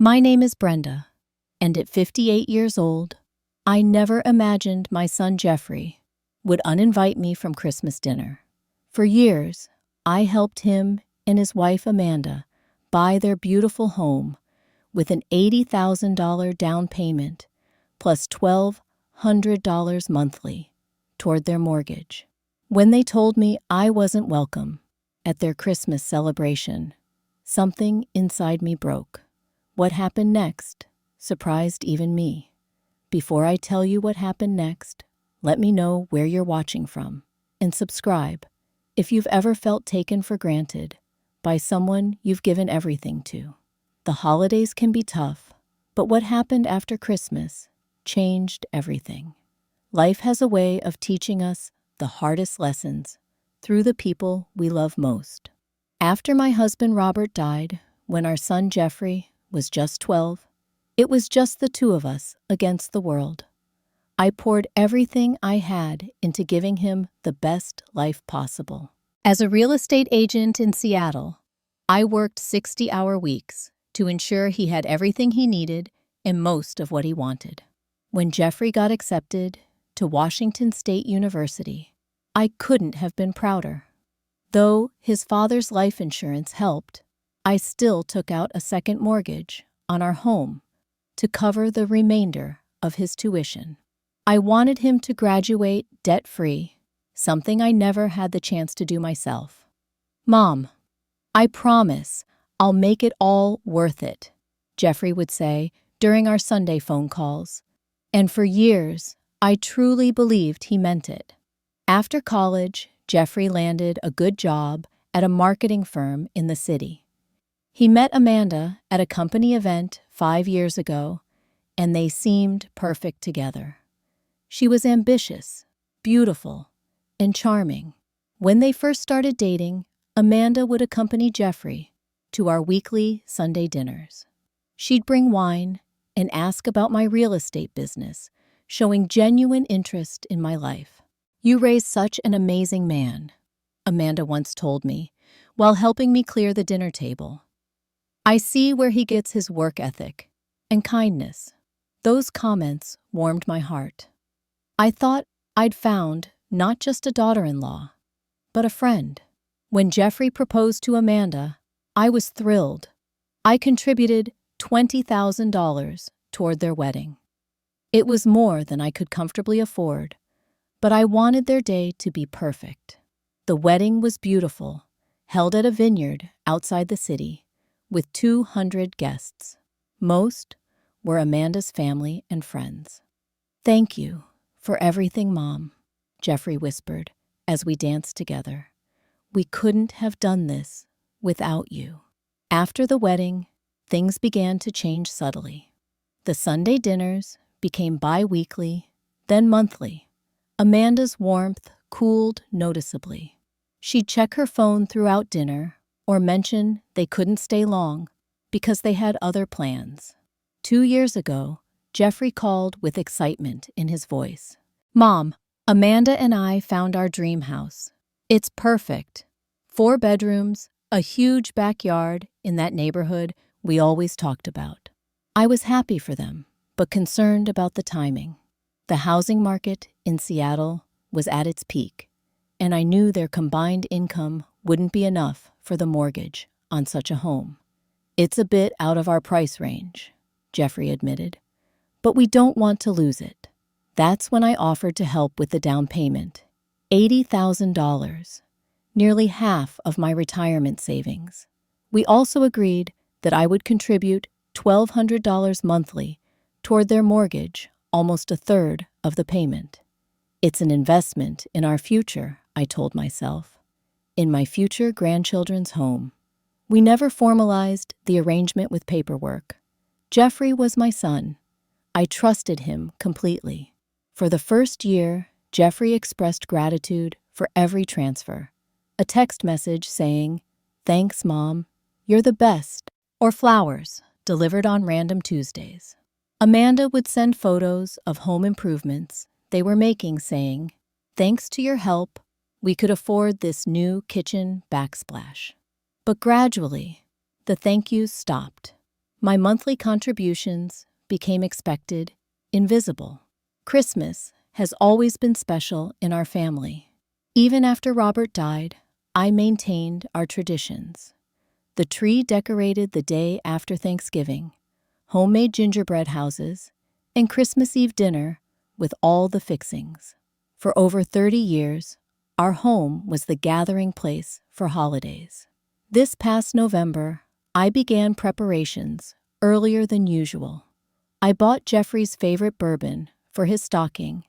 My name is Brenda, and at 58 years old, I never imagined my son Jeffrey would uninvite me from Christmas dinner. For years, I helped him and his wife Amanda buy their beautiful home with an $80,000 down payment plus $1,200 monthly toward their mortgage. When they told me I wasn't welcome at their Christmas celebration, something inside me broke. What happened next surprised even me. Before I tell you what happened next, let me know where you're watching from and subscribe if you've ever felt taken for granted by someone you've given everything to. The holidays can be tough, but what happened after Christmas changed everything. Life has a way of teaching us the hardest lessons through the people we love most. After my husband Robert died, when our son Jeffrey was just 12, it was just the two of us against the world. I poured everything I had into giving him the best life possible. As a real estate agent in Seattle, I worked 60-hour weeks to ensure he had everything he needed and most of what he wanted. When Jeffrey got accepted to Washington State University, I couldn't have been prouder. Though his father's life insurance helped, I still took out a second mortgage on our home to cover the remainder of his tuition. I wanted him to graduate debt-free, something I never had the chance to do myself. "Mom, I promise I'll make it all worth it," Jeffrey would say during our Sunday phone calls. And for years, I truly believed he meant it. After college, Jeffrey landed a good job at a marketing firm in the city. He met Amanda at a company event 5 years ago, and they seemed perfect together. She was ambitious, beautiful, and charming. When they first started dating, Amanda would accompany Jeffrey to our weekly Sunday dinners. She'd bring wine and ask about my real estate business, showing genuine interest in my life. "You raised such an amazing man," Amanda once told me, while helping me clear the dinner table. "I see where he gets his work ethic and kindness." Those comments warmed my heart. I thought I'd found not just a daughter-in-law, but a friend. When Jeffrey proposed to Amanda, I was thrilled. I contributed $20,000 toward their wedding. It was more than I could comfortably afford, but I wanted their day to be perfect. The wedding was beautiful, held at a vineyard outside the city, with 200 guests. Most were Amanda's family and friends. "Thank you for everything, Mom," Jeffrey whispered as we danced together. "We couldn't have done this without you." After the wedding, things began to change subtly. The Sunday dinners became bi-weekly, then monthly. Amanda's warmth cooled noticeably. She'd check her phone throughout dinner or mention they couldn't stay long because they had other plans. 2 years ago, Jeffrey called with excitement in his voice. "Mom, Amanda and I found our dream house. It's perfect. 4 bedrooms, a huge backyard in that neighborhood we always talked about." I was happy for them, but concerned about the timing. The housing market in Seattle was at its peak, and I knew their combined income wouldn't be enough for the mortgage on such a home. "It's a bit out of our price range," Jeffrey admitted, "but we don't want to lose it." That's when I offered to help with the down payment, $80,000, nearly half of my retirement savings. We also agreed that I would contribute $1,200 monthly toward their mortgage, almost a third of the payment. "It's an investment in our future," I told myself, "in my future grandchildren's home." We never formalized the arrangement with paperwork. Jeffrey was my son. I trusted him completely. For the first year, Jeffrey expressed gratitude for every transfer. A text message saying, "Thanks, Mom, you're the best," or flowers delivered on random Tuesdays. Amanda would send photos of home improvements they were making saying, "Thanks to your help, we could afford this new kitchen backsplash." But gradually, the thank yous stopped. My monthly contributions became expected, invisible. Christmas has always been special in our family. Even after Robert died, I maintained our traditions. The tree decorated the day after Thanksgiving, homemade gingerbread houses, and Christmas Eve dinner with all the fixings. For over 30 years, our home was the gathering place for holidays. This past November, I began preparations earlier than usual. I bought Jeffrey's favorite bourbon for his stocking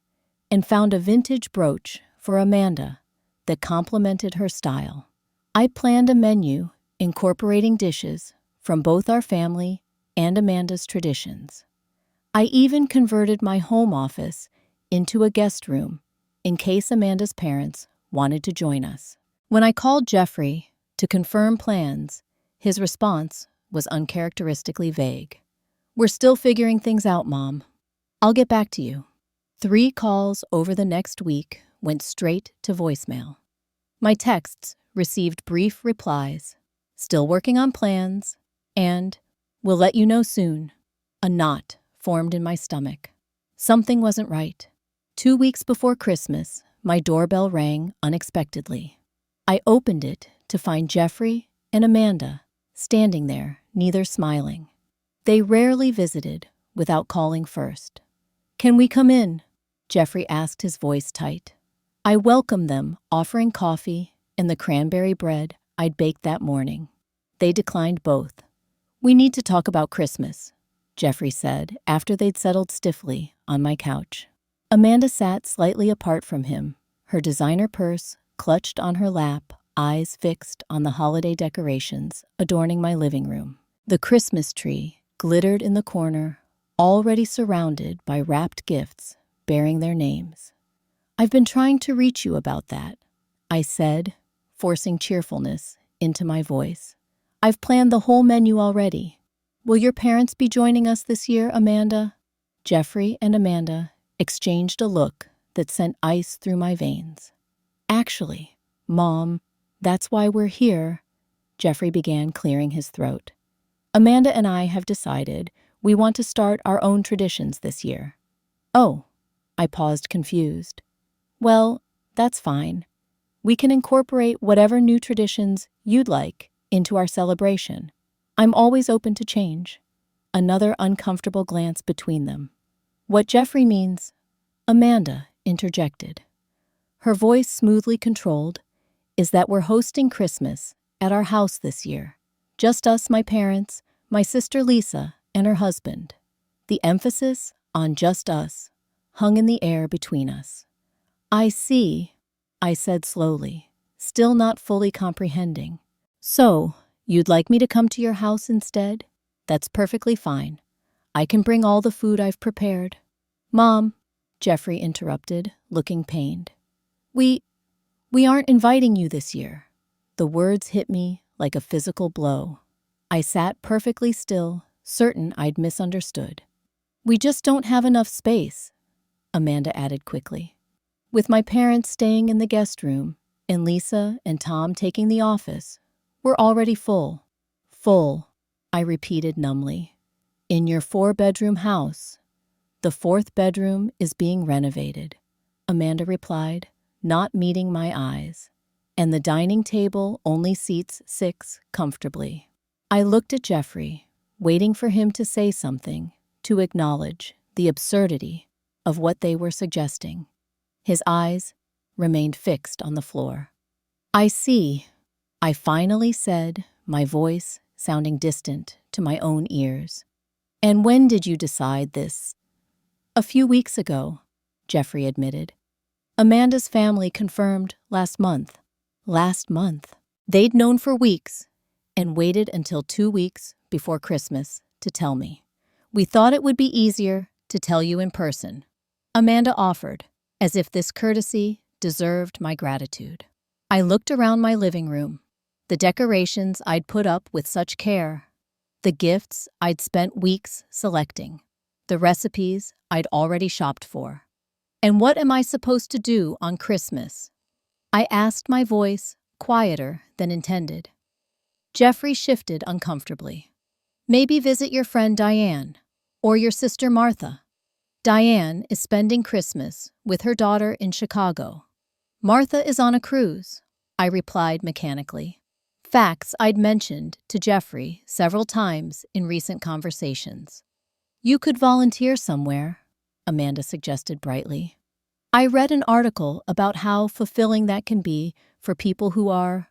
and found a vintage brooch for Amanda that complemented her style. I planned a menu incorporating dishes from both our family and Amanda's traditions. I even converted my home office into a guest room in case Amanda's parents wanted to join us. When I called Jeffrey to confirm plans, his response was uncharacteristically vague. "We're still figuring things out, Mom. I'll get back to you." 3 calls over the next week went straight to voicemail. My texts received brief replies, "Still working on plans," and "We'll let you know soon." A knot formed in my stomach. Something wasn't right. 2 weeks before Christmas, my doorbell rang unexpectedly. I opened it to find Jeffrey and Amanda standing there, neither smiling. They rarely visited without calling first. "Can we come in?" Jeffrey asked, his voice tight. I welcomed them, offering coffee and the cranberry bread I'd baked that morning. They declined both. "We need to talk about Christmas," Jeffrey said after they'd settled stiffly on my couch. Amanda sat slightly apart from him, her designer purse clutched on her lap, eyes fixed on the holiday decorations adorning my living room. The Christmas tree glittered in the corner, already surrounded by wrapped gifts bearing their names. "I've been trying to reach you about that," I said, forcing cheerfulness into my voice. "I've planned the whole menu already. Will your parents be joining us this year, Amanda?" Jeffrey and Amanda exchanged a look that sent ice through my veins. "Actually, Mom, that's why we're here," Jeffrey began, clearing his throat. "Amanda and I have decided we want to start our own traditions this year." "Oh," I paused, confused. "Well, that's fine. We can incorporate whatever new traditions you'd like into our celebration. I'm always open to change." Another uncomfortable glance between them. "What Jeffrey means," Amanda interjected, her voice smoothly controlled, "is that we're hosting Christmas at our house this year. Just us, my parents, my sister Lisa, and her husband." The emphasis on "just us" hung in the air between us. "I see," I said slowly, still not fully comprehending. "So, you'd like me to come to your house instead? That's perfectly fine. I can bring all the food I've prepared." "Mom," Jeffrey interrupted, looking pained. We aren't inviting you this year." The words hit me like a physical blow. I sat perfectly still, certain I'd misunderstood. "We just don't have enough space," Amanda added quickly. "With my parents staying in the guest room and Lisa and Tom taking the office, we're already full." "Full," I repeated numbly. "In your 4-bedroom house. The 4th bedroom is being renovated," Amanda replied, not meeting my eyes. "And the dining table only seats 6 comfortably." I looked at Jeffrey, waiting for him to say something, to acknowledge the absurdity of what they were suggesting. His eyes remained fixed on the floor. "I see," I finally said, my voice sounding distant to my own ears. "And when did you decide this?" "A few weeks ago," Jeffrey admitted. "Amanda's family confirmed last month." Last month. They'd known for weeks and waited until 2 weeks before Christmas to tell me. "We thought it would be easier to tell you in person," Amanda offered, as if this courtesy deserved my gratitude. I looked around my living room, the decorations I'd put up with such care, the gifts I'd spent weeks selecting, the recipes I'd already shopped for. "And what am I supposed to do on Christmas?" I asked, my voice quieter than intended. Jeffrey shifted uncomfortably. Maybe visit your friend Diane or your sister Martha. Diane is spending Christmas with her daughter in Chicago. Martha is on a cruise, I replied mechanically. Facts I'd mentioned to Jeffrey several times in recent conversations. You could volunteer somewhere, Amanda suggested brightly. I read an article about how fulfilling that can be for people who are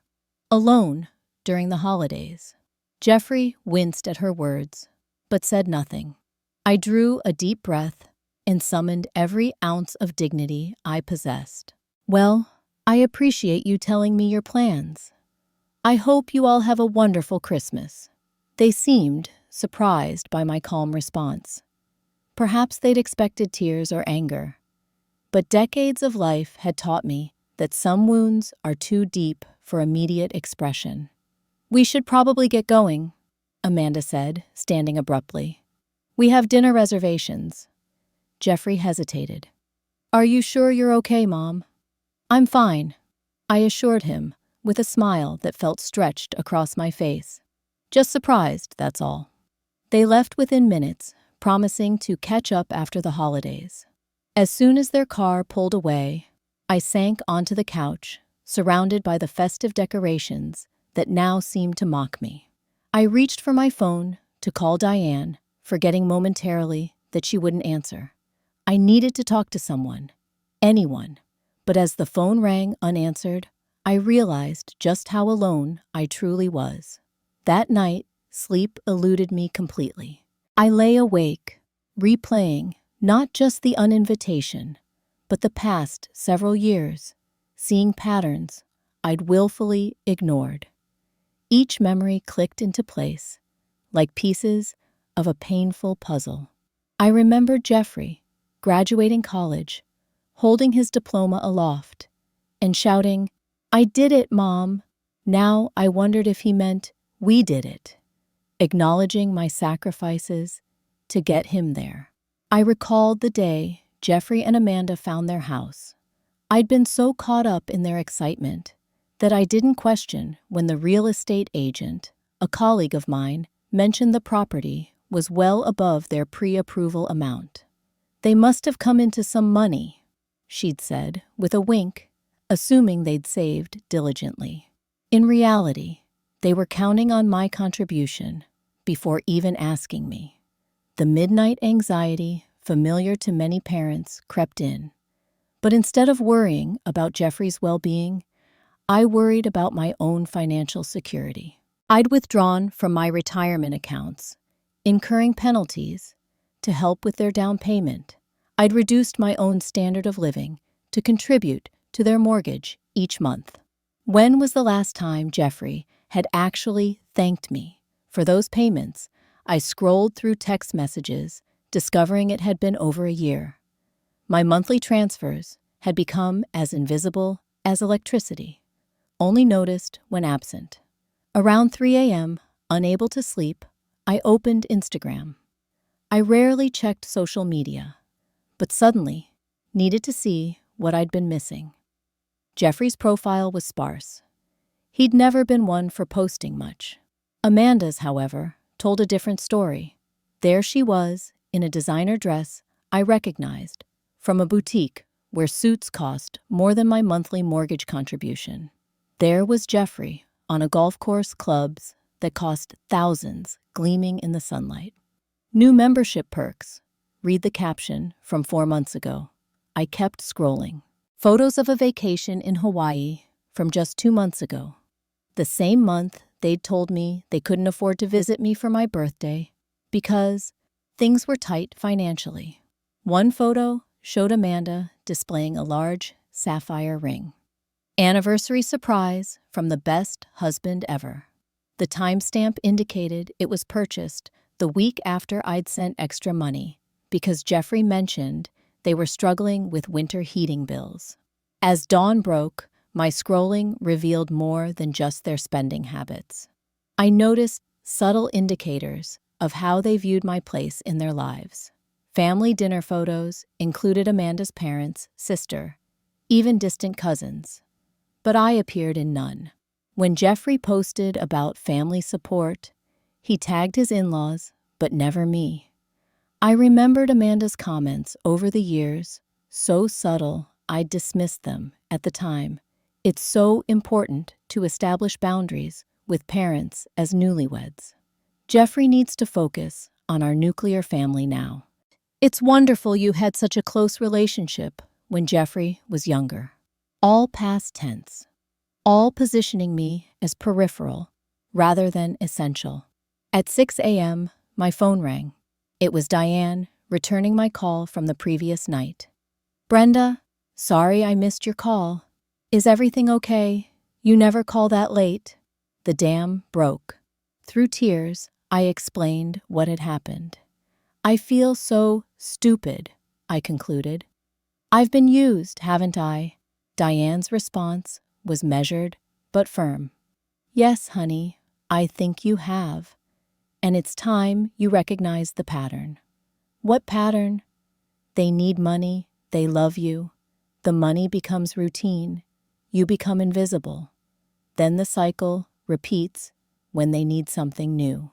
alone during the holidays. Jeffrey winced at her words, but said nothing. I drew a deep breath and summoned every ounce of dignity I possessed. Well, I appreciate you telling me your plans. I hope you all have a wonderful Christmas. They seemed surprised by my calm response. Perhaps they'd expected tears or anger. But decades of life had taught me that some wounds are too deep for immediate expression. We should probably get going, Amanda said, standing abruptly. We have dinner reservations. Jeffrey hesitated. Are you sure you're okay, Mom? I'm fine, I assured him, with a smile that felt stretched across my face. Just surprised, that's all. They left within minutes, promising to catch up after the holidays. As soon as their car pulled away, I sank onto the couch, surrounded by the festive decorations that now seemed to mock me. I reached for my phone to call Diane, forgetting momentarily that she wouldn't answer. I needed to talk to someone, anyone. But as the phone rang unanswered, I realized just how alone I truly was. That night, sleep eluded me completely. I lay awake, replaying not just the uninvitation, but the past several years, seeing patterns I'd willfully ignored. Each memory clicked into place, like pieces of a painful puzzle. I remembered Jeffrey, graduating college, holding his diploma aloft, and shouting, I did it, Mom. Now I wondered if he meant we did it, acknowledging my sacrifices to get him there. I recalled the day Jeffrey and Amanda found their house. I'd been so caught up in their excitement that I didn't question when the real estate agent, a colleague of mine, mentioned the property was well above their pre-approval amount. They must have come into some money, she'd said, with a wink, assuming they'd saved diligently. In reality, they were counting on my contribution before even asking me. The midnight anxiety, familiar to many parents, crept in. But instead of worrying about Jeffrey's well-being, I worried about my own financial security. I'd withdrawn from my retirement accounts, incurring penalties to help with their down payment. I'd reduced my own standard of living to contribute to their mortgage each month. When was the last time Jeffrey had actually thanked me for those payments? I scrolled through text messages, discovering it had been over a year. My monthly transfers had become as invisible as electricity, only noticed when absent. Around 3 a.m., unable to sleep, I opened Instagram. I rarely checked social media, but suddenly needed to see what I'd been missing. Jeffrey's profile was sparse. He'd never been one for posting much. Amanda's, however, told a different story. There she was, in a designer dress I recognized, from a boutique where suits cost more than my monthly mortgage contribution. There was Jeffrey, on a golf course, clubs that cost thousands gleaming in the sunlight. New membership perks. Read the caption from 4 months ago. I kept scrolling. Photos of a vacation in Hawaii from just 2 months ago. The same month they'd told me they couldn't afford to visit me for my birthday because things were tight financially. One photo showed Amanda displaying a large sapphire ring. Anniversary surprise from the best husband ever. The timestamp indicated it was purchased the week after I'd sent extra money because Jeffrey mentioned they were struggling with winter heating bills. As dawn broke, my scrolling revealed more than just their spending habits. I noticed subtle indicators of how they viewed my place in their lives. Family dinner photos included Amanda's parents, sister, even distant cousins. But I appeared in none. When Jeffrey posted about family support, He tagged his in-laws, but never me. I remembered Amanda's comments over the years, so subtle I'd dismissed them at the time. It's so important to establish boundaries with parents as newlyweds. Jeffrey needs to focus on our nuclear family now. It's wonderful you had such a close relationship when Jeffrey was younger. All past tense. All positioning me as peripheral rather than essential. At 6 a.m., my phone rang. It was Diane, returning my call from the previous night. "Brenda, sorry I missed your call. Is everything okay? You never call that late." The dam broke. Through tears, I explained what had happened. "I feel so stupid," I concluded. "I've been used, haven't I?" Diane's response was measured but firm. "Yes, honey, I think you have. And it's time you recognize the pattern." "What pattern?" "They need money, they love you. The money becomes routine. You become invisible. Then the cycle repeats when they need something new."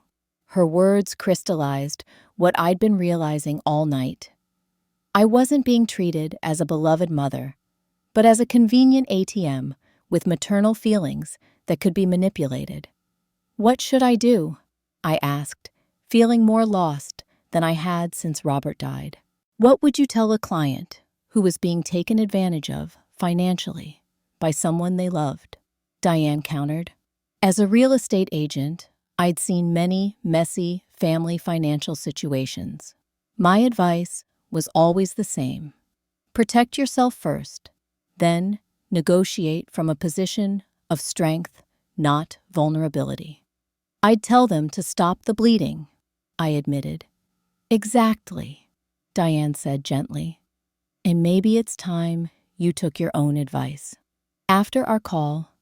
Her words crystallized what I'd been realizing all night. I wasn't being treated as a beloved mother, but as a convenient ATM with maternal feelings that could be manipulated. "What should I do?" I asked, feeling more lost than I had since Robert died. "What would you tell a client who was being taken advantage of financially by someone they loved?" Diane countered. As a real estate agent, I'd seen many messy family financial situations. My advice was always the same. Protect yourself first, then negotiate from a position of strength, not vulnerability. "I'd tell them to stop the bleeding," I admitted. "Exactly," Diane said gently. "And maybe it's time you took your own advice." After our call,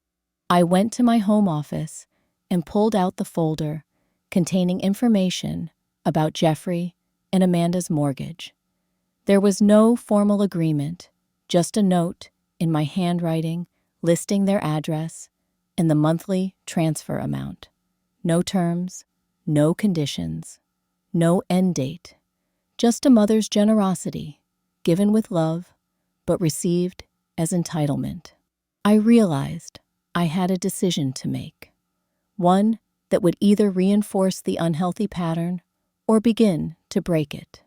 I went to my home office and pulled out the folder containing information about Jeffrey and Amanda's mortgage. There was no formal agreement, just a note in my handwriting listing their address and the monthly transfer amount. No terms, no conditions, no end date. Just a mother's generosity, given with love, but received as entitlement. I realized I had a decision to make. One that would either reinforce the unhealthy pattern or begin to break it.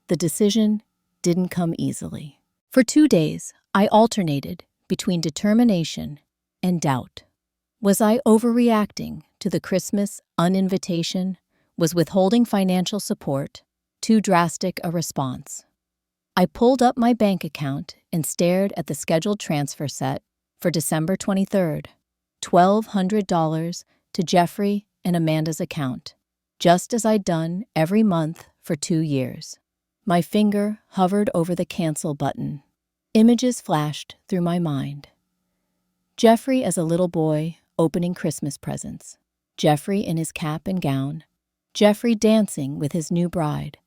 The decision didn't come easily. For 2 days, I alternated between determination and doubt. Was I overreacting to the Christmas uninvitation? Was withholding financial support too drastic a response? I pulled up my bank account and stared at the scheduled transfer set for December 23rd, $1,200 to Jeffrey and Amanda's account, just as I'd done every month for 2 years. My finger hovered over the cancel button. Images flashed through my mind. Jeffrey as a little boy opening Christmas presents. Jeffrey in his cap and gown. Jeffrey dancing with his new bride.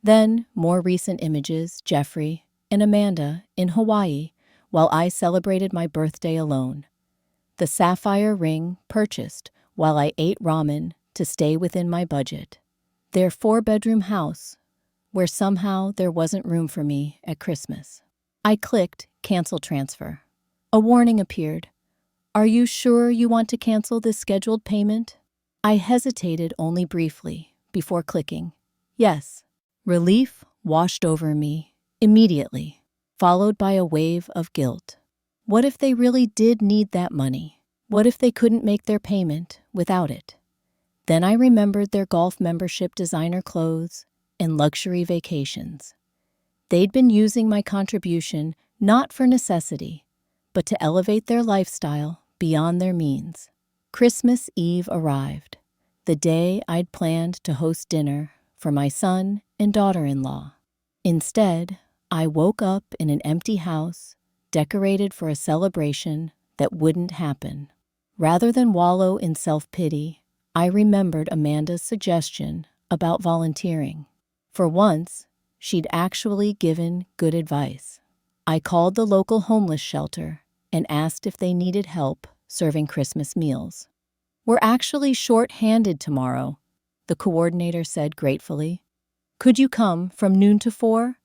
Then, more recent images, Jeffrey and Amanda in Hawaii while I celebrated my birthday alone. The sapphire ring purchased while I ate ramen to stay within my budget. Their 4-bedroom house, where somehow there wasn't room for me at Christmas. I clicked cancel transfer. A warning appeared. "Are you sure you want to cancel this scheduled payment?" I hesitated only briefly before clicking yes. Relief washed over me immediately, followed by a wave of guilt. What if they really did need that money? What if they couldn't make their payment without it? Then I remembered their golf membership, designer clothes, and luxury vacations. They'd been using my contribution not for necessity, but to elevate their lifestyle beyond their means. Christmas Eve arrived, the day I'd planned to host dinner for my son and daughter-in-law. Instead, I woke up in an empty house, decorated for a celebration that wouldn't happen. Rather than wallow in self-pity, I remembered Amanda's suggestion about volunteering. For once, she'd actually given good advice. I called the local homeless shelter and asked if they needed help serving Christmas meals. "We're actually short-handed tomorrow," the coordinator said gratefully. Could you come from noon to 4?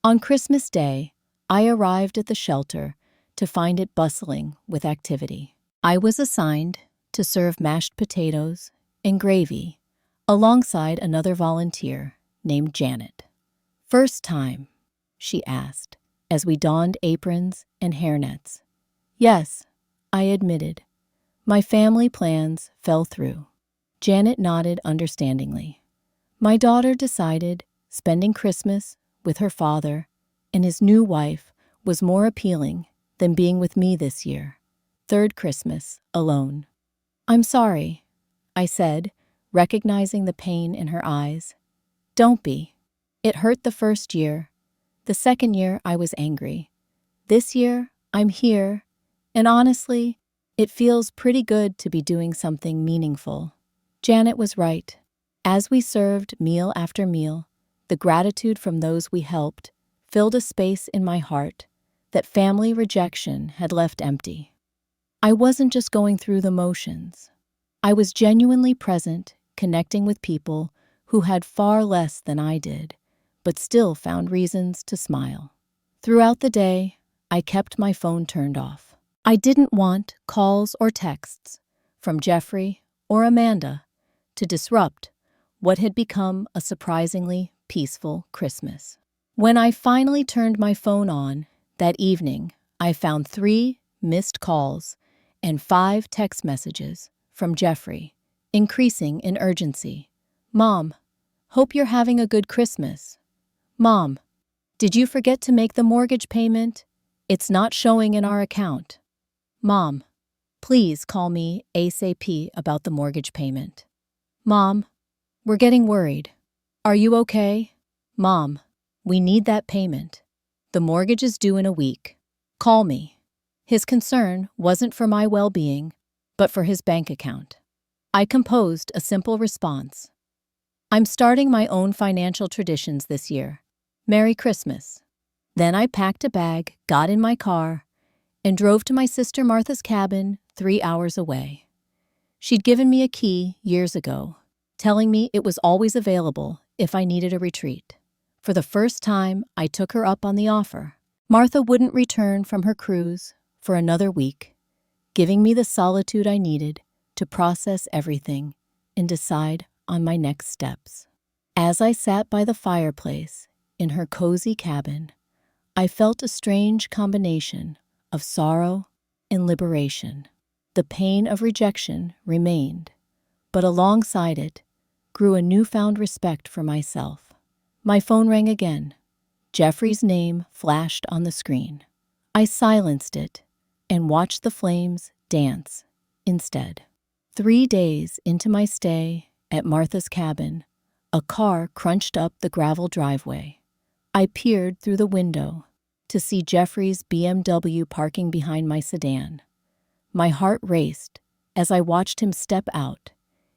On Christmas Day, I arrived at the shelter to find it bustling with activity. I was assigned to serve mashed potatoes and gravy alongside another volunteer named Janet. First time, she asked, as we donned aprons and hairnets. Yes, I admitted. My family plans fell through. Janet nodded understandingly. My daughter decided spending Christmas with her father and his new wife was more appealing than being with me this year. Third Christmas, alone. I'm sorry, I said, recognizing the pain in her eyes. Don't be. It hurt the first year. The second year, I was angry. This year, I'm here, and honestly, it feels pretty good to be doing something meaningful. Janet was right. As we served meal after meal, the gratitude from those we helped filled a space in my heart that family rejection had left empty. I wasn't just going through the motions. I was genuinely present, connecting with people who had far less than I did, but still found reasons to smile. Throughout the day, I kept my phone turned off. I didn't want calls or texts from Jeffrey or Amanda to disrupt what had become a surprisingly peaceful Christmas. When I finally turned my phone on that evening, I found 3 missed calls and 5 text messages from Jeffrey, increasing in urgency. Mom, hope you're having a good Christmas. Mom, did you forget to make the mortgage payment? It's not showing in our account. Mom, please call me ASAP about the mortgage payment. Mom, we're getting worried. Are you okay? Mom, we need that payment. The mortgage is due in a week. Call me. His concern wasn't for my well-being, but for his bank account. I composed a simple response. I'm starting my own financial traditions this year. Merry Christmas. Then I packed a bag, got in my car, and drove to my sister Martha's cabin 3 hours away. She'd given me a key years ago, telling me it was always available if I needed a retreat. For the first time, I took her up on the offer. Martha wouldn't return from her cruise for another week, giving me the solitude I needed to process everything and decide on my next steps. As I sat by the fireplace in her cozy cabin, I felt a strange combination of sorrow and liberation. The pain of rejection remained, but alongside it grew a newfound respect for myself. My phone rang again. Jeffrey's name flashed on the screen. I silenced it and watched the flames dance instead. 3 days into my stay at Martha's cabin, a car crunched up the gravel driveway. I peered through the window to see Jeffrey's BMW parking behind my sedan. My heart raced as I watched him step out,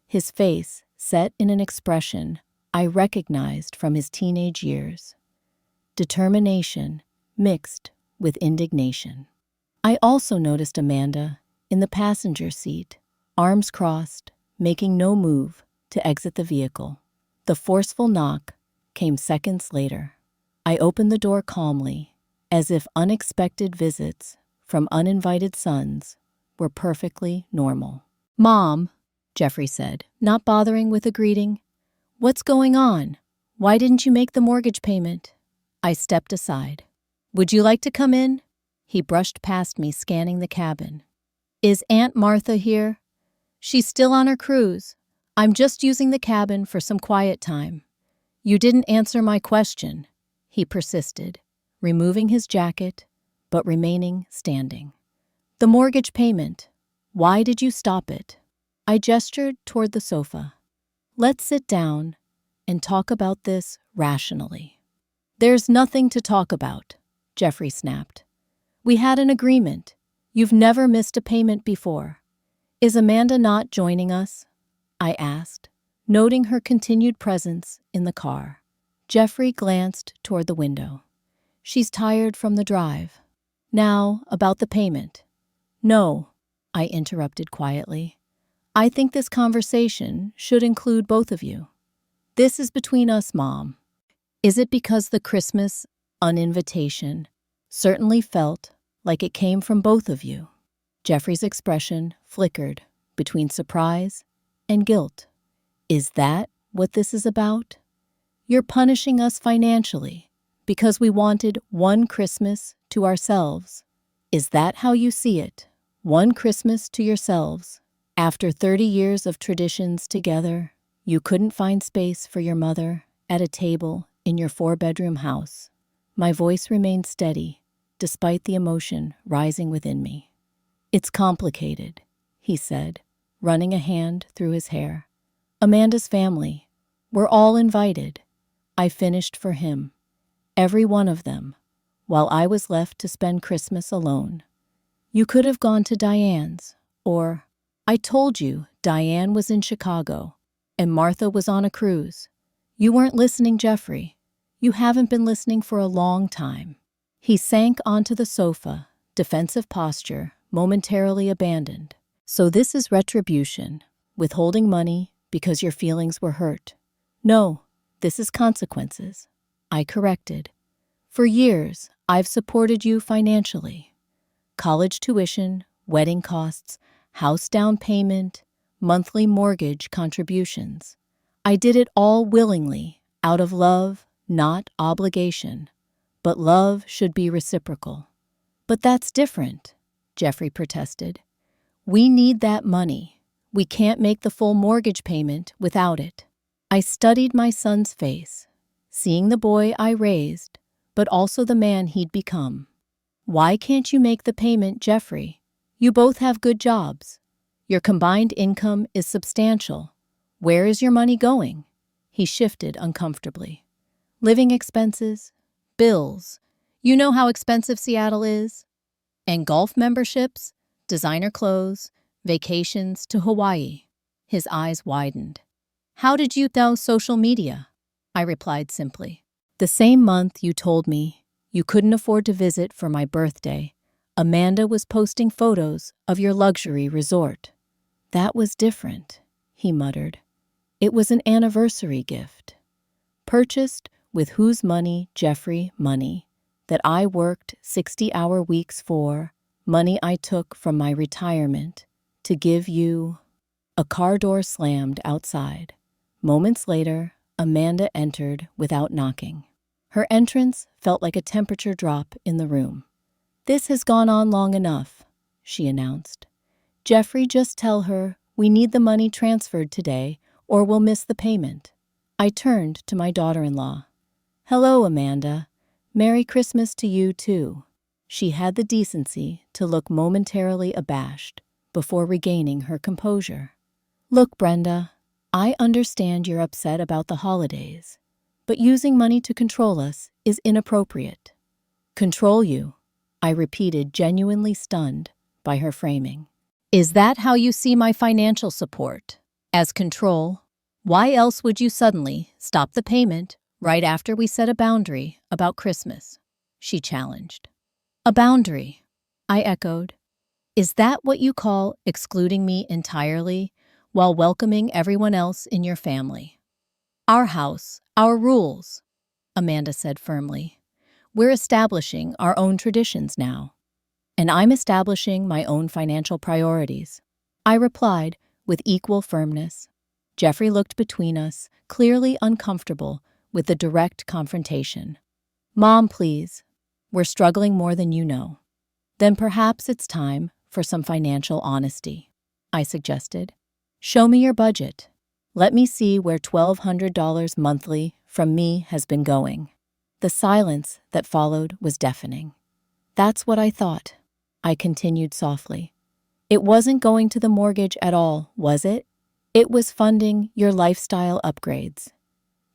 his face set in an expression I recognized from his teenage years. Determination mixed with indignation. I also noticed Amanda in the passenger seat, arms crossed, making no move to exit the vehicle. The forceful knock came seconds later. I opened the door calmly, as if unexpected visits from uninvited sons were perfectly normal. Mom, Jeffrey said, not bothering with a greeting. What's going on? Why didn't you make the mortgage payment? I stepped aside. Would you like to come in? He brushed past me, scanning the cabin. Is Aunt Martha here? She's still on her cruise. I'm just using the cabin for some quiet time. You didn't answer my question, he persisted, removing his jacket, but remaining standing. The mortgage payment. Why did you stop it? I gestured toward the sofa. Let's sit down and talk about this rationally. There's nothing to talk about, Jeffrey snapped. We had an agreement. You've never missed a payment before. Is Amanda not joining us? I asked, noting her continued presence in the car. Jeffrey glanced toward the window. She's tired from the drive. Now, about the payment. No, I interrupted quietly. I think this conversation should include both of you. This is between us, Mom. Is it because the Christmas uninvitation certainly felt like it came from both of you? Jeffrey's expression flickered between surprise and guilt. Is that what this is about? You're punishing us financially because we wanted one Christmas to ourselves. Is that how you see it? One Christmas to yourselves. After 30 years of traditions together, you couldn't find space for your mother at a table in your 4-bedroom house. My voice remained steady, despite the emotion rising within me. It's complicated, he said, running a hand through his hair. Amanda's family, we're all invited. I finished for him, every one of them, while I was left to spend Christmas alone. You could have gone to Diane's, or I told you Diane was in Chicago and Martha was on a cruise. You weren't listening, Jeffrey. You haven't been listening for a long time. He sank onto the sofa, defensive posture momentarily abandoned. So this is retribution, withholding money because your feelings were hurt. No, this is consequences. I corrected. For years, I've supported you financially. College tuition, wedding costs, house down payment, monthly mortgage contributions. I did it all willingly, out of love, not obligation. But love should be reciprocal. But that's different, Jeffrey protested. We need that money. We can't make the full mortgage payment without it. I studied my son's face, seeing the boy I raised, but also the man he'd become. Why can't you make the payment, Jeffrey? You both have good jobs. Your combined income is substantial. Where is your money going? He shifted uncomfortably. Living expenses, bills. You know how expensive Seattle is? And golf memberships, designer clothes, vacations to Hawaii. His eyes widened. How did you know social media? I replied simply. The same month you told me you couldn't afford to visit for my birthday, Amanda was posting photos of your luxury resort. That was different, he muttered. It was an anniversary gift. Purchased with whose money, Jeffrey, money that I worked 60-hour weeks for, money I took from my retirement to give you. A car door slammed outside. Moments later, Amanda entered without knocking. Her entrance felt like a temperature drop in the room. This has gone on long enough, she announced. Jeffrey, just tell her we need the money transferred today or we'll miss the payment. I turned to my daughter-in-law. Hello, Amanda. Merry Christmas to you, too. She had the decency to look momentarily abashed before regaining her composure. Look, Brenda, I understand you're upset about the holidays, but using money to control us is inappropriate. Control you, I repeated, genuinely stunned by her framing. Is that how you see my financial support? As control? Why else would you suddenly stop the payment right after we set a boundary about Christmas? She challenged. A boundary, I echoed. Is that what you call excluding me entirely while welcoming everyone else in your family? Our house, our rules, Amanda said firmly. We're establishing our own traditions now. And I'm establishing my own financial priorities. I replied with equal firmness. Jeffrey looked between us, clearly uncomfortable with the direct confrontation. Mom, please. We're struggling more than you know. Then perhaps it's time for some financial honesty, I suggested. Show me your budget. Let me see where $1,200 monthly from me has been going. The silence that followed was deafening. That's what I thought, I continued softly. It wasn't going to the mortgage at all, was it? It was funding your lifestyle upgrades.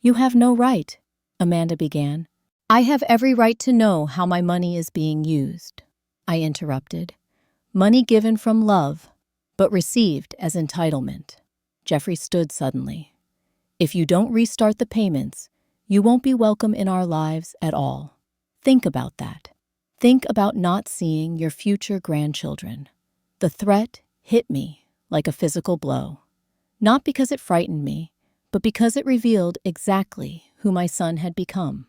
You have no right, Amanda began. I have every right to know how my money is being used, I interrupted. Money given from love, but received as entitlement. Jeffrey stood suddenly. If you don't restart the payments, you won't be welcome in our lives at all. Think about that. Think about not seeing your future grandchildren. The threat hit me like a physical blow. Not because it frightened me, but because it revealed exactly who my son had become.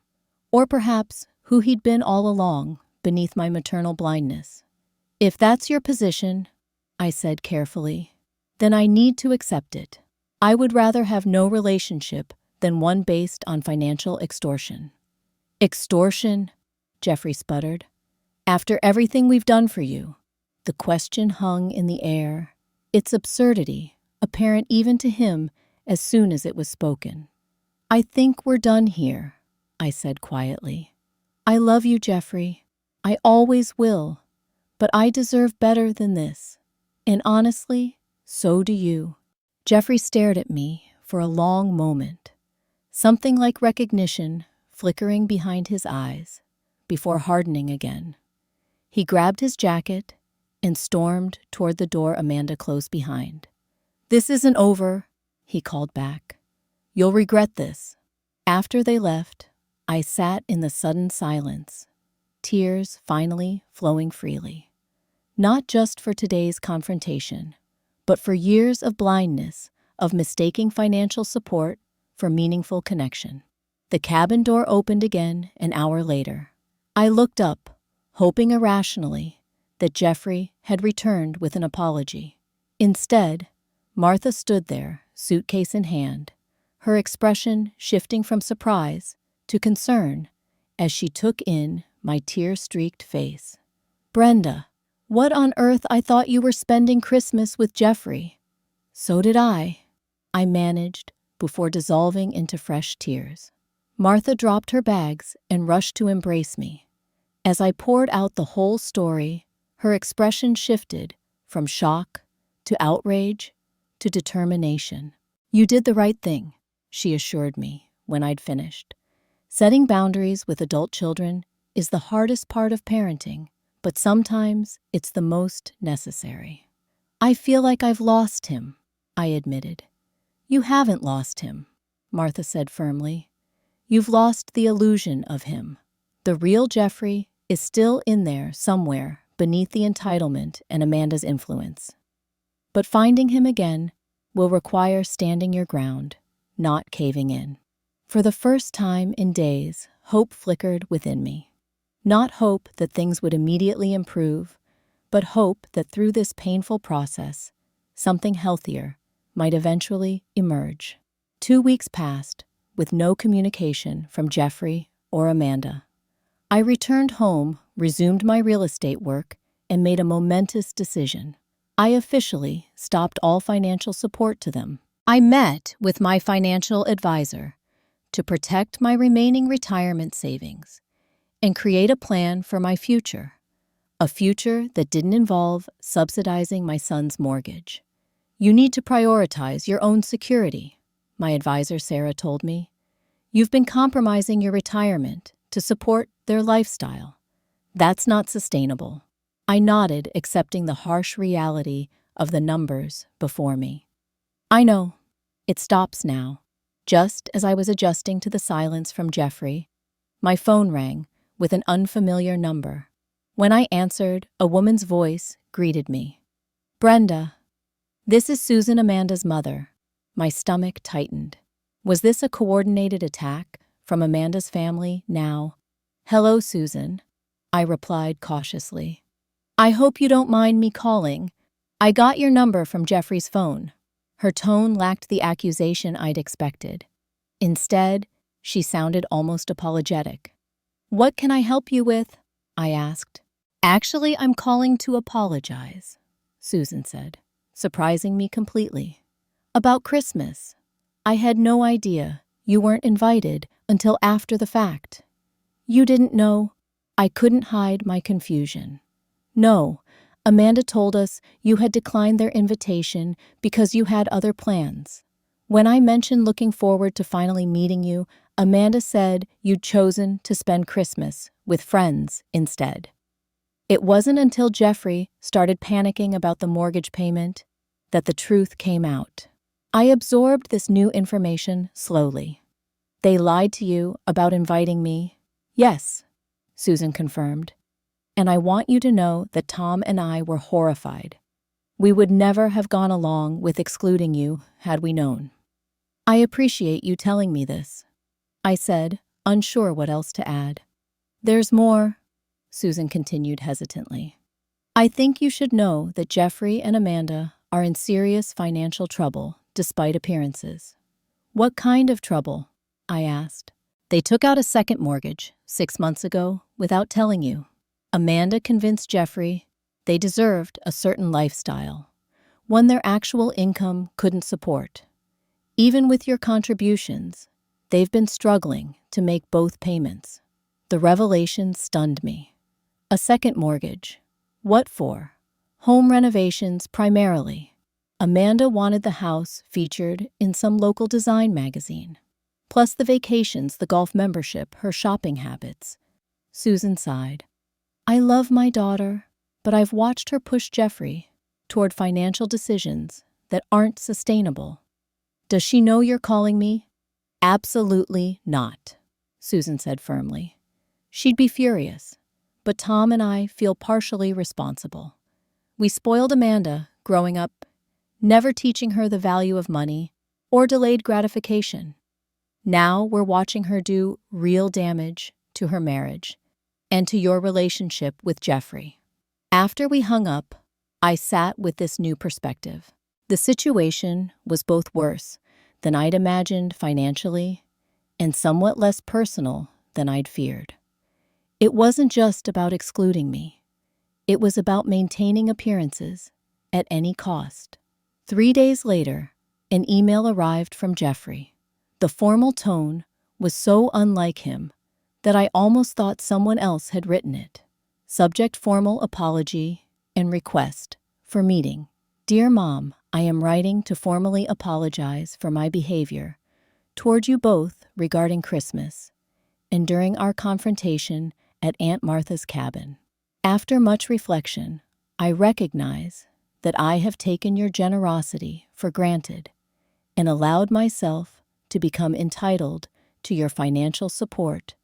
Or perhaps who he'd been all along beneath my maternal blindness. "If that's your position," I said carefully, "then I need to accept it. I would rather have no relationship than one based on financial extortion." "Extortion?" Jeffrey sputtered. "After everything we've done for you?" The question hung in the air, its absurdity apparent even to him as soon as it was spoken. "I think we're done here," I said quietly. "I love you, Jeffrey. I always will. But I deserve better than this. And honestly, so do you." Jeffrey stared at me for a long moment, something like recognition flickering behind his eyes, before hardening again. He grabbed his jacket and stormed toward the door Amanda closed behind. "This isn't over," he called back. "You'll regret this." After they left, I sat in the sudden silence, tears finally flowing freely. Not just for today's confrontation, but for years of blindness, of mistaking financial support for meaningful connection. The cabin door opened again an hour later. I looked up, hoping irrationally that Jeffrey had returned with an apology. Instead, Martha stood there, suitcase in hand, her expression shifting from surprise to concern as she took in my tear-streaked face. "Brenda, what on earth? I thought you were spending Christmas with Jeffrey." "So did I," I managed before dissolving into fresh tears. Martha dropped her bags and rushed to embrace me. As I poured out the whole story, her expression shifted from shock to outrage to determination. "You did the right thing," she assured me when I'd finished. "Setting boundaries with adult children is the hardest part of parenting, but sometimes it's the most necessary." "I feel like I've lost him," I admitted. "You haven't lost him," Martha said firmly. "You've lost the illusion of him. The real Jeffrey is still in there somewhere beneath the entitlement and Amanda's influence. But finding him again will require standing your ground, not caving in." For the first time in days, hope flickered within me. Not hope that things would immediately improve, but hope that through this painful process, something healthier might eventually emerge. 2 weeks passed with no communication from Jeffrey or Amanda. I returned home, resumed my real estate work, and made a momentous decision. I officially stopped all financial support to them. I met with my financial advisor to protect my remaining retirement savings and create a plan for my future, a future that didn't involve subsidizing my son's mortgage. "You need to prioritize your own security," my advisor Sarah told me. "You've been compromising your retirement to support their lifestyle. That's not sustainable." I nodded, accepting the harsh reality of the numbers before me. "I know. It stops now." Just as I was adjusting to the silence from Jeffrey, my phone rang with an unfamiliar number. When I answered, a woman's voice greeted me. "Brenda, this is Susan, Amanda's mother." My stomach tightened. Was this a coordinated attack from Amanda's family now? "Hello, Susan," I replied cautiously. "I hope you don't mind me calling. I got your number from Jeffrey's phone." Her tone lacked the accusation I'd expected. Instead, she sounded almost apologetic. "What can I help you with?" I asked. "Actually, I'm calling to apologize," Susan said, surprising me completely. "About Christmas. I had no idea you weren't invited until after the fact." "You didn't know?" I couldn't hide my confusion. "No, Amanda told us you had declined their invitation because you had other plans. When I mentioned looking forward to finally meeting you, Amanda said you'd chosen to spend Christmas with friends instead." It wasn't until Jeffrey started panicking about the mortgage payment that the truth came out. I absorbed this new information slowly. "They lied to you about inviting me?" "Yes," Susan confirmed. "And I want you to know that Tom and I were horrified. We would never have gone along with excluding you had we known. I appreciate you telling me this, I said, unsure what else to add. There's more, Susan continued hesitantly. I think you should know that Jeffrey and Amanda are in serious financial trouble, despite appearances. What kind of trouble? I asked. They took out a second mortgage 6 months ago without telling you. Amanda convinced Jeffrey they deserved a certain lifestyle, one their actual income couldn't support. Even with your contributions, they've been struggling to make both payments. The revelation stunned me. A second mortgage. What for? Home renovations primarily. Amanda wanted the house featured in some local design magazine. Plus the vacations, the golf membership, her shopping habits. Susan sighed. I love my daughter, but I've watched her push Jeffrey toward financial decisions that aren't sustainable. Does she know you're calling me? Absolutely not, Susan said firmly. She'd be furious, but Tom and I feel partially responsible. We spoiled Amanda growing up, never teaching her the value of money or delayed gratification. Now we're watching her do real damage to her marriage and to your relationship with Jeffrey. After we hung up, I sat with this new perspective. The situation was both worse than I'd imagined financially and somewhat less personal than I'd feared. It wasn't just about excluding me. It was about maintaining appearances at any cost. 3 days later, an email arrived from Jeffrey. The formal tone was so unlike him that I almost thought someone else had written it. Subject: formal apology and request for meeting. Dear Mom, I am writing to formally apologize for my behavior toward you both regarding Christmas and during our confrontation at Aunt Martha's cabin. After much reflection, I recognize that I have taken your generosity for granted and allowed myself to become entitled to your financial support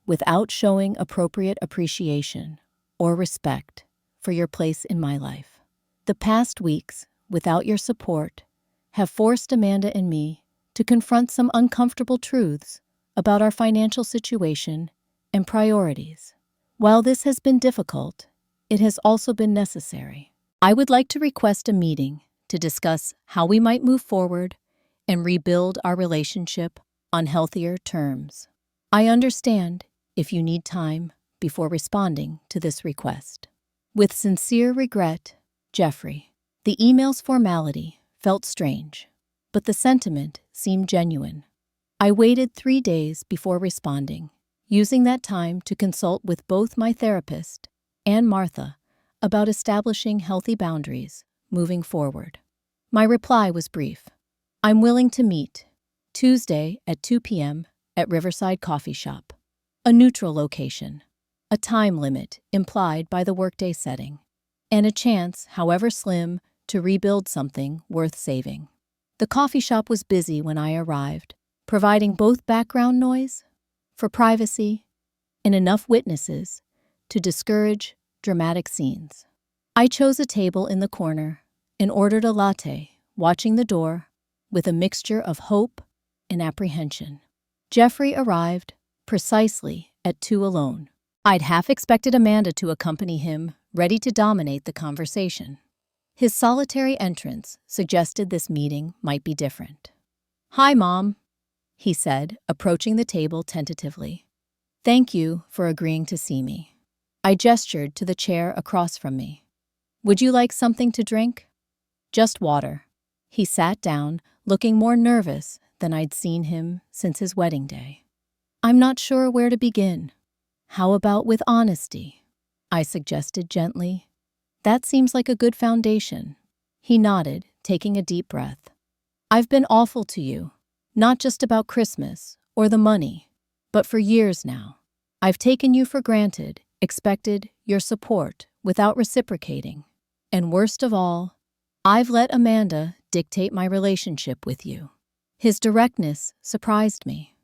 without showing appropriate appreciation or respect for your place in my life. The past weeks, without your support, have forced Amanda and me to confront some uncomfortable truths about our financial situation and priorities. While this has been difficult, it has also been necessary. I would like to request a meeting to discuss how we might move forward and rebuild our relationship on healthier terms. I understand if you need time before responding to this request. With sincere regret, Jeffrey. The email's formality felt strange, but the sentiment seemed genuine. I waited 3 days before responding, using that time to consult with both my therapist and Martha about establishing healthy boundaries moving forward. My reply was brief. I'm willing to meet Tuesday at 2 p.m. at Riverside Coffee Shop, a neutral location, a time limit implied by the workday setting, and a chance, however slim, to rebuild something worth saving. The coffee shop was busy when I arrived, providing both background noise for privacy and enough witnesses to discourage dramatic scenes. I chose a table in the corner and ordered a latte, watching the door with a mixture of hope and apprehension. Jeffrey arrived precisely at 2 alone. I'd half expected Amanda to accompany him, ready to dominate the conversation. His solitary entrance suggested this meeting might be different. Hi, Mom, he said, approaching the table tentatively. Thank you for agreeing to see me. I gestured to the chair across from me. Would you like something to drink? Just water. He sat down, looking more nervous than I'd seen him since his wedding day. I'm not sure where to begin. How about with honesty? I suggested gently. That seems like a good foundation. He nodded, taking a deep breath. I've been awful to you, not just about Christmas or the money, but for years now. I've taken you for granted, expected your support without reciprocating. And worst of all, I've let Amanda dictate my relationship with you. His directness surprised me.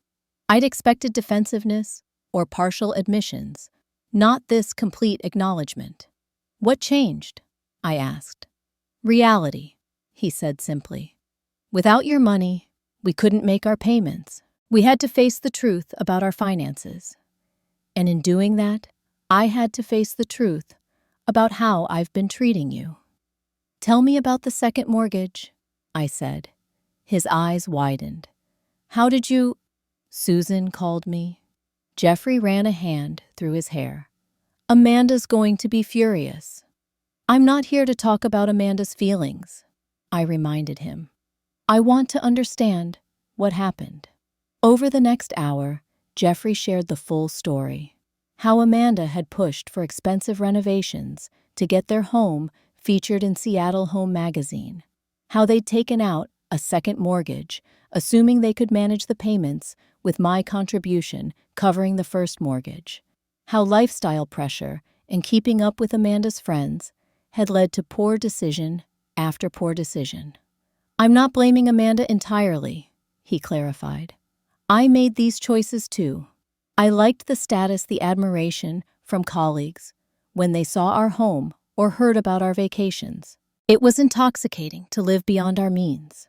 I'd expected defensiveness or partial admissions, not this complete acknowledgement. What changed? I asked. Reality, he said simply. Without your money, we couldn't make our payments. We had to face the truth about our finances. And in doing that, I had to face the truth about how I've been treating you. Tell me about the second mortgage, I said. His eyes widened. How did you— Susan called me. Jeffrey ran a hand through his hair. Amanda's going to be furious. I'm not here to talk about Amanda's feelings, I reminded him. I want to understand what happened. Over the next hour, Jeffrey shared the full story. How Amanda had pushed for expensive renovations to get their home featured in Seattle Home Magazine. How they'd taken out a second mortgage, assuming they could manage the payments with my contribution covering the first mortgage. How lifestyle pressure and keeping up with Amanda's friends had led to poor decision after poor decision. I'm not blaming Amanda entirely, he clarified. I made these choices too. I liked the status, the admiration from colleagues when they saw our home or heard about our vacations. It was intoxicating to live beyond our means.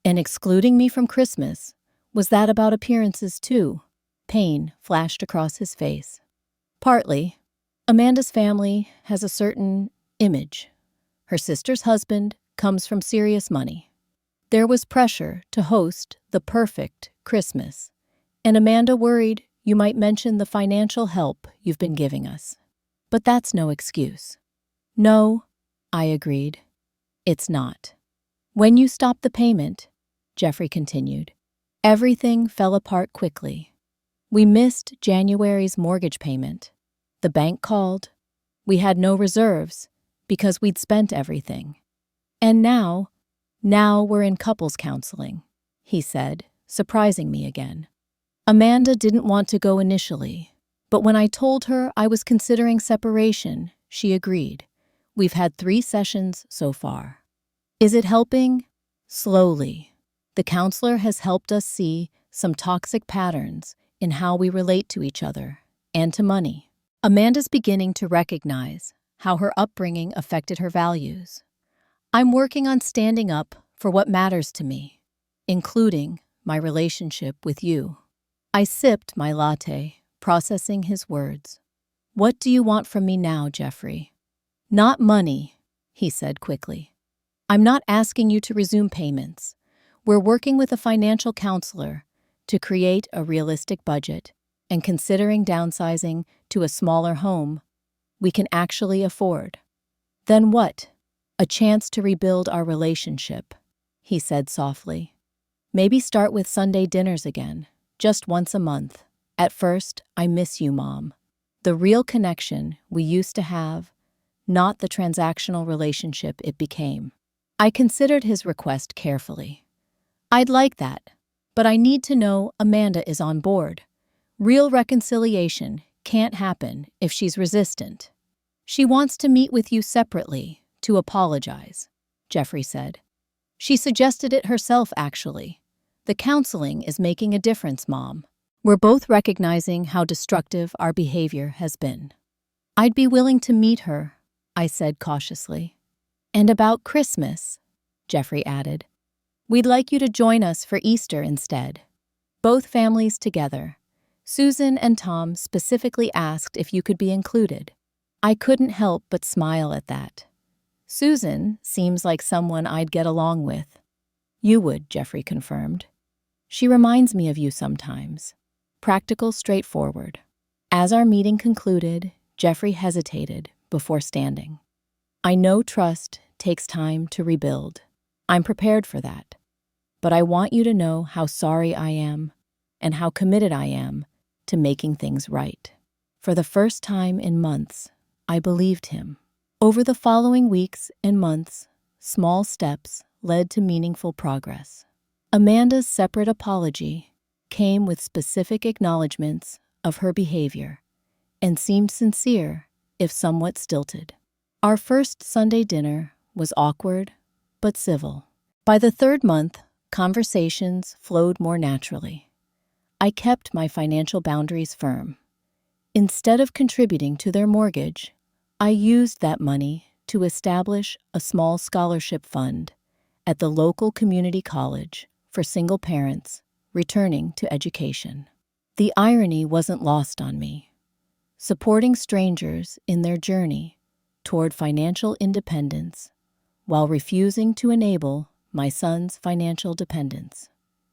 And excluding me from Christmas, was that about appearances too? Pain flashed across his face. Partly. Amanda's family has a certain image. Her sister's husband comes from serious money. There was pressure to host the perfect Christmas, and Amanda worried you might mention the financial help you've been giving us. But that's no excuse. No, I agreed. It's not. When you stopped the payment, Jeffrey continued, everything fell apart quickly. We missed January's mortgage payment. The bank called. We had no reserves because we'd spent everything. And now we're in couples counseling, he said, surprising me again. Amanda didn't want to go initially, but when I told her I was considering separation, she agreed. We've had 3 sessions so far. Is it helping? Slowly. The counselor has helped us see some toxic patterns in how we relate to each other and to money. Amanda's beginning to recognize how her upbringing affected her values. I'm working on standing up for what matters to me, including my relationship with you. I sipped my latte, processing his words. What do you want from me now, Jeffrey? Not money, he said quickly. I'm not asking you to resume payments. We're working with a financial counselor to create a realistic budget and considering downsizing to a smaller home we can actually afford. Then what? A chance to rebuild our relationship, he said softly. Maybe start with Sunday dinners again, just once a month. At first, I miss you, Mom. The real connection we used to have, not the transactional relationship it became. I considered his request carefully. I'd like that, but I need to know Amanda is on board. Real reconciliation can't happen if she's resistant. She wants to meet with you separately to apologize, Jeffrey said. She suggested it herself, actually. The counseling is making a difference, Mom. We're both recognizing how destructive our behavior has been. I'd be willing to meet her, I said cautiously. And about Christmas, Jeffrey added. We'd like you to join us for Easter instead. Both families together. Susan and Tom specifically asked if you could be included. I couldn't help but smile at that. Susan seems like someone I'd get along with. You would, Jeffrey confirmed. She reminds me of you sometimes. Practical, straightforward. As our meeting concluded, Jeffrey hesitated before standing. I know trust takes time to rebuild. I'm prepared for that. But I want you to know how sorry I am and how committed I am to making things right. For the first time in months, I believed him. Over the following weeks and months, small steps led to meaningful progress. Amanda's separate apology came with specific acknowledgments of her behavior and seemed sincere, if somewhat stilted. Our first Sunday dinner was awkward but civil. By the 3rd month, conversations flowed more naturally. I kept my financial boundaries firm. Instead of contributing to their mortgage, I used that money to establish a small scholarship fund at the local community college for single parents returning to education. The irony wasn't lost on me. Supporting strangers in their journey toward financial independence while refusing to enable my son's financial dependence.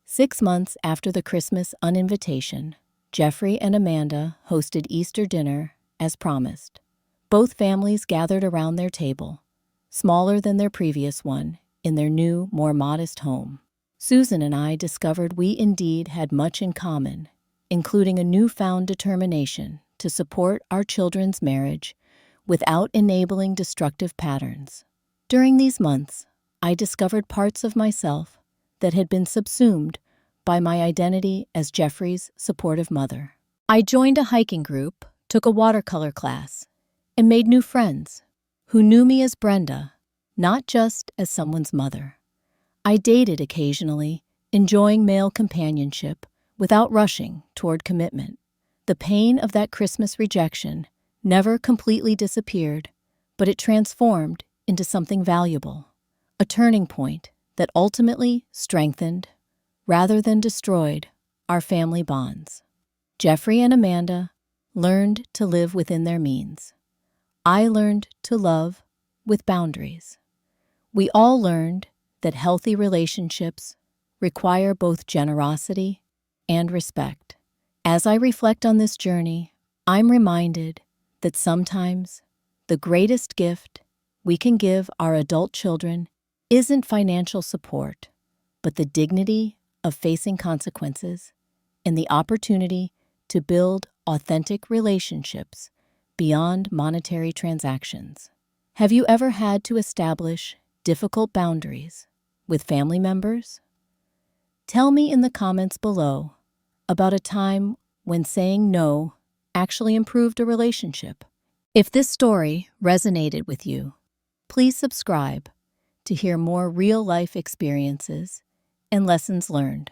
6 months after the Christmas uninvitation, Jeffrey and Amanda hosted Easter dinner as promised. Both families gathered around their table, smaller than their previous one, in their new, more modest home. Susan and I discovered we indeed had much in common, including a newfound determination to support our children's marriage without enabling destructive patterns. During these months, I discovered parts of myself that had been subsumed by my identity as Jeffrey's supportive mother. I joined a hiking group, took a watercolor class, and made new friends who knew me as Brenda, not just as someone's mother. I dated occasionally, enjoying male companionship without rushing toward commitment. The pain of that Christmas rejection never completely disappeared, but it transformed into something valuable, a turning point that ultimately strengthened, rather than destroyed, our family bonds. Jeffrey and Amanda learned to live within their means. I learned to love with boundaries. We all learned that healthy relationships require both generosity and respect. As I reflect on this journey, I'm reminded that sometimes the greatest gift we can give our adult children isn't financial support, but the dignity of facing consequences and the opportunity to build authentic relationships beyond monetary transactions. Have you ever had to establish difficult boundaries with family members? Tell me in the comments below about a time when saying no actually improved a relationship. If this story resonated with you, please subscribe to hear more real-life experiences and lessons learned.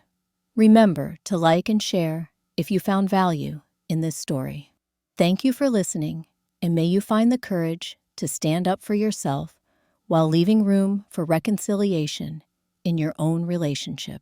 Remember to like and share if you found value in this story. Thank you for listening, and may you find the courage to stand up for yourself while leaving room for reconciliation in your own relationship.